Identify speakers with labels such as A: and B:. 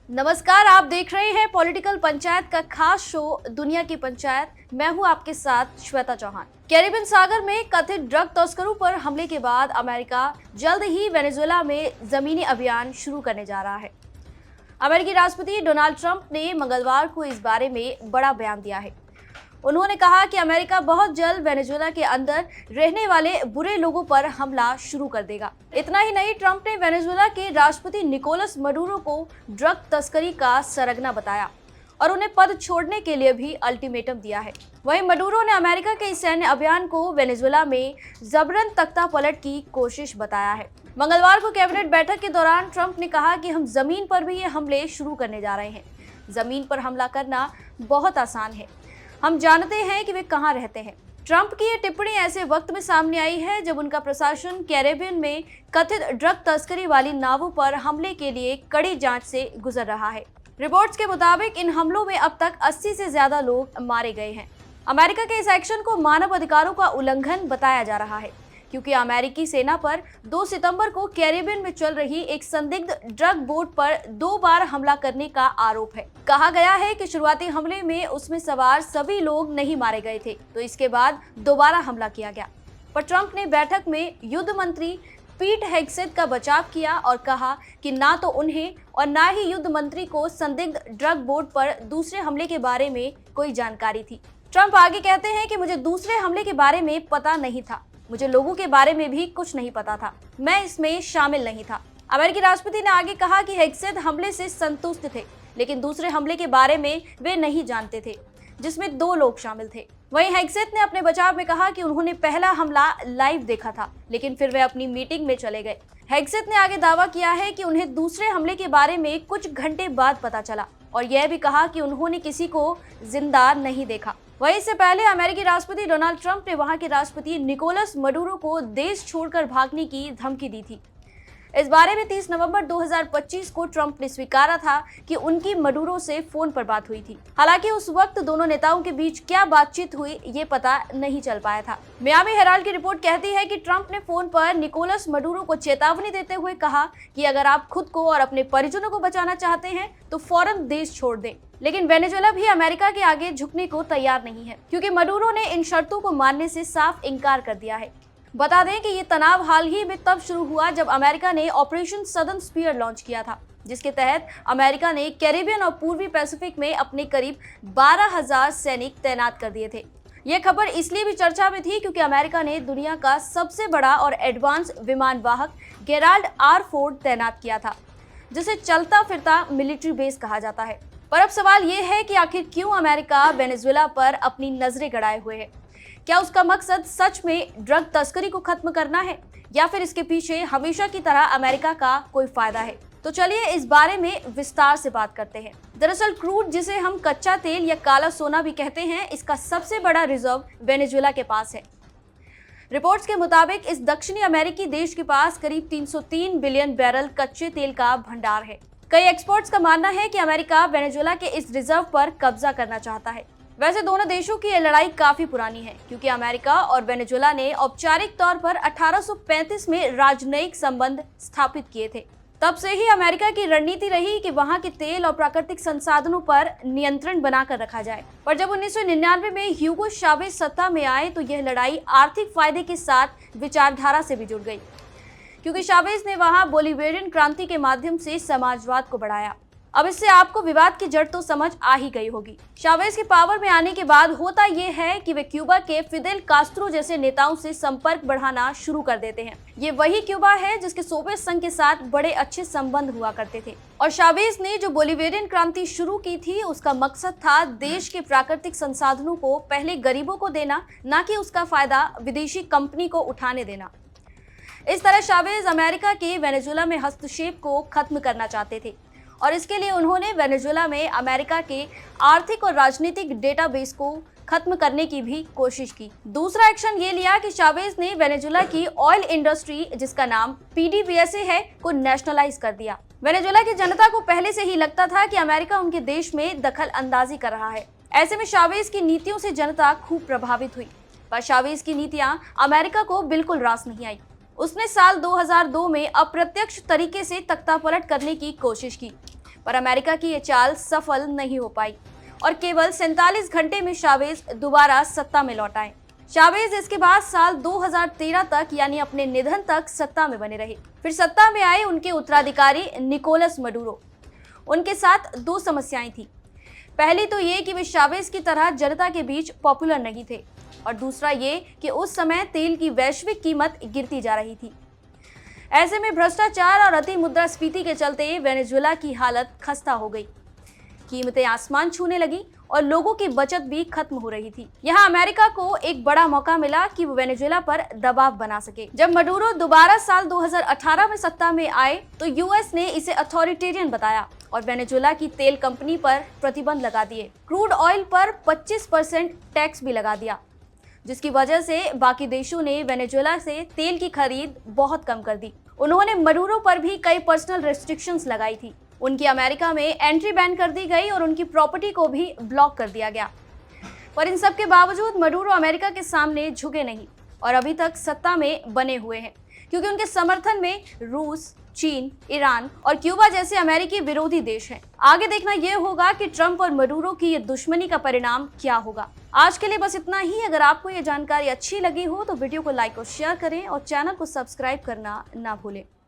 A: नमस्कार, आप देख रहे हैं पॉलिटिकल पंचायत का खास शो दुनिया की पंचायत। मैं हूं आपके साथ श्वेता चौहान। कैरिबियन सागर में कथित ड्रग तस्करों पर हमले के बाद अमेरिका जल्द ही वेनेजुएला में जमीनी अभियान शुरू करने जा रहा है। अमेरिकी राष्ट्रपति डोनाल्ड ट्रंप ने मंगलवार को इस बारे में बड़ा बयान दिया है। उन्होंने कहा कि अमेरिका बहुत जल्द वेनेजुएला के अंदर रहने वाले बुरे लोगों पर हमला शुरू कर देगा। इतना ही नहीं, ट्रंप ने वेनेजुएला के राष्ट्रपति निकोलस मडूरो को ड्रग तस्करी का सरगना बताया और उन्हें पद छोड़ने के लिए भी अल्टीमेटम दिया है। वहीं मडूरो ने अमेरिका के इस सैन्य अभियान को वेनेजुएला में जबरन तख्ता पलट की कोशिश बताया है। मंगलवार को कैबिनेट बैठक के दौरान ट्रंप ने कहा कि हम जमीन पर भी ये हमले शुरू करने जा रहे हैं। जमीन पर हमला करना बहुत आसान है, हम जानते हैं कि वे कहां रहते हैं। ट्रंप की ये टिप्पणी ऐसे वक्त में सामने आई है जब उनका प्रशासन कैरेबियन में कथित ड्रग तस्करी वाली नावों पर हमले के लिए कड़ी जांच से गुजर रहा है। रिपोर्ट्स के मुताबिक इन हमलों में अब तक 80 से ज्यादा लोग मारे गए हैं। अमेरिका के इस एक्शन को मानव अधिकारों का उल्लंघन बताया जा रहा है, क्योंकि अमेरिकी सेना पर 2 सितंबर को कैरेबियन में चल रही एक संदिग्ध ड्रग बोट पर 2 बार हमला करने का आरोप है। कहा गया है कि शुरुआती हमले में उसमें सवार सभी लोग नहीं मारे गए थे, तो इसके बाद दोबारा हमला किया गया। पर ट्रंप ने बैठक में युद्ध मंत्री पीट हेग्सेथ का बचाव किया और कहा कि ना तो उन्हें और ना ही युद्ध मंत्री को संदिग्ध ड्रग बोट पर दूसरे हमले के बारे में कोई जानकारी थी। ट्रंप आगे कहते हैं कि मुझे दूसरे हमले के बारे में पता नहीं था, मुझे लोगों के बारे में भी कुछ नहीं पता था, मैं इसमें शामिल नहीं था। अमेरिकी राष्ट्रपति ने आगे कहा कि हेग्सेथ हमले से संतुष्ट थे, लेकिन दूसरे हमले के बारे में वे नहीं जानते थे, जिसमें 2 लोग शामिल थे। वहीं हेग्सेथ ने अपने बचाव में कहा कि उन्होंने पहला हमला लाइव देखा था, लेकिन फिर वे अपनी मीटिंग में चले गए। हेग्सेथ ने आगे दावा किया है कि उन्हें दूसरे हमले के बारे में कुछ घंटे बाद पता चला और यह भी कहा कि उन्होंने किसी को जिंदा नहीं देखा। वहीं इससे पहले अमेरिकी राष्ट्रपति डोनाल्ड ट्रंप ने वहां के राष्ट्रपति निकोलस मडूरो को देश छोड़कर भागने की धमकी दी थी। इस बारे में 30 नवंबर 2025 को ट्रंप ने स्वीकारा था कि उनकी मडूरो से फोन पर बात हुई थी। हालांकि उस वक्त दोनों नेताओं के बीच क्या बातचीत हुई ये पता नहीं चल पाया था। मियामी हेराल्ड की रिपोर्ट कहती है कि ट्रंप ने फोन पर निकोलस मडूरो को चेतावनी देते हुए कहा कि अगर आप खुद को और अपने परिजनों को बचाना चाहते हैं तो फौरन देश छोड़ दें। लेकिन वेनेजुएला भी अमेरिका के आगे झुकने को तैयार नहीं है, क्योंकि मडूरो ने इन शर्तों को मानने से साफ इनकार कर दिया है। बता दें कि ये तनाव हाल ही में तब शुरू हुआ जब अमेरिका ने ऑपरेशन सदर्न स्पीयर लॉन्च किया था, जिसके तहत अमेरिका ने कैरिबियन और पूर्वी पैसिफिक में अपने करीब 12,000 सैनिक तैनात कर दिए थे। यह खबर इसलिए भी चर्चा में थी क्योंकि अमेरिका ने दुनिया का सबसे बड़ा और एडवांस विमान वाहक गेराल्ड आर फोर्ड तैनात किया था, जिसे चलता फिरता मिलिट्री बेस कहा जाता है। पर अब सवाल ये है कि आखिर क्यों अमेरिका वेनेजुएला पर अपनी नजरें गड़ाए हुए है? क्या उसका मकसद सच में ड्रग तस्करी को खत्म करना है, या फिर इसके पीछे हमेशा की तरह अमेरिका का कोई फायदा है? तो चलिए इस बारे में विस्तार से बात करते हैं। दरअसल क्रूड, जिसे हम कच्चा तेल या काला सोना भी कहते हैं, इसका सबसे बड़ा रिजर्व वेनेजुएला के पास है। रिपोर्ट्स के मुताबिक इस दक्षिणी अमेरिकी देश के पास करीब 303 बिलियन बैरल कच्चे तेल का भंडार है। कई एक्सपर्ट्स का मानना है कि अमेरिका वेनेजुएला के इस रिजर्व पर कब्जा करना चाहता है। वैसे दोनों देशों की ये लड़ाई काफी पुरानी है, क्योंकि अमेरिका और वेनेजुएला ने औपचारिक तौर पर 1835 में राजनयिक संबंध स्थापित किए थे। तब से ही अमेरिका की रणनीति रही कि वहां के तेल और प्राकृतिक संसाधनों पर नियंत्रण बनाकर रखा जाए। पर जब 1999 में ह्यूगो चावेज सत्ता में आए तो यह लड़ाई आर्थिक फायदे के साथ विचारधारा से भी जुड़ गई, क्योंकि चावेज ने वहां बोलिवेरियन क्रांति के माध्यम से समाजवाद को बढ़ाया। अब इससे आपको विवाद की जड़ तो समझ आ ही गई होगी। चावेज के पावर में आने के बाद होता यह है कि वे क्यूबा के फिदेल कास्त्रो जैसे नेताओं से संपर्क बढ़ाना शुरू कर देते हैं। ये वही क्यूबा है जिसके सोवियत संघ के साथ बड़े अच्छे संबंध हुआ करते थे। और चावेज ने जो बोलिवेरियन क्रांति शुरू की थी, उसका मकसद था देश के प्राकृतिक संसाधनों को पहले गरीबों को देना, न कि उसका फायदा विदेशी कंपनी को उठाने देना। इस तरह चावेज अमेरिका के वेनेजुएला में हस्तक्षेप को खत्म करना चाहते थे और इसके लिए उन्होंने वेनेजुएला में अमेरिका के आर्थिक और राजनीतिक डेटाबेस को खत्म करने की भी कोशिश की। दूसरा एक्शन ये लिया कि चावेज ने वेनेजुएला की ऑयल इंडस्ट्री, जिसका नाम PDVSA है, को नेशनलाइज कर दिया। वेनेजुएला की जनता को पहले से ही लगता था कि अमेरिका उनके देश में दखल अंदाजी कर रहा है। ऐसे में चावेज की नीतियों से जनता खूब प्रभावित हुई, पर चावेज की नीतियां अमेरिका को बिल्कुल रास नहीं आई। उसने साल 2002 में अप्रत्यक्ष तरीके से तख्तापलट करने की कोशिश की, पर अमेरिका की ये चाल सफल नहीं हो पाई और केवल 47 घंटे में चावेज दोबारा सत्ता में लौट आए। चावेज इसके बाद साल 2013 तक यानी अपने निधन तक सत्ता में बने रहे। फिर सत्ता में आए उनके उत्तराधिकारी निकोलस मडूरो। उनके साथ दो समस्याएं थी। पहली तो ये कि वे चावेज की तरह जनता के बीच पॉपुलर नहीं थे और दूसरा ये कि उस समय तेल की वैश्विक कीमत गिरती जा रही थी। ऐसे में भ्रष्टाचार और अति मुद्रास्फीति के चलते वेनेजुएला की हालत खस्ता हो गई। कीमतें आसमान छूने लगी और लोगों की बचत भी खत्म हो रही थी। यहाँ अमेरिका को एक बड़ा मौका मिला कि वो वेनेजुएला पर दबाव बना सके। जब मडूरो दोबारा साल 2018 में सत्ता में आए तो यूएस ने इसे अथॉरिटेरियन बताया और वेनेजुएला की तेल कंपनी पर प्रतिबंध लगा दिए। क्रूड ऑयल पर 25% टैक्स भी लगा दिया, जिसकी वजह से बाकी देशों ने वेनेजुएला से तेल की खरीद बहुत कम कर दी। उन्होंने मडूरो पर भी कई पर्सनल रेस्ट्रिक्शंस लगाई थी। उनकी अमेरिका में एंट्री बैन कर दी गई और उनकी प्रॉपर्टी को भी ब्लॉक कर दिया गया। पर इन सब के बावजूद मडूरो अमेरिका के सामने झुके नहीं और अभी तक सत्ता में बने हुए हैं, क्योंकि उनके समर्थन में रूस, चीन, ईरान और क्यूबा जैसे अमेरिकी विरोधी देश हैं। आगे देखना यह होगा कि ट्रंप और मडूरो की ये दुश्मनी का परिणाम क्या होगा। आज के लिए बस इतना ही। अगर आपको ये जानकारी अच्छी लगी हो तो वीडियो को लाइक और शेयर करें और चैनल को सब्सक्राइब करना ना भूलें।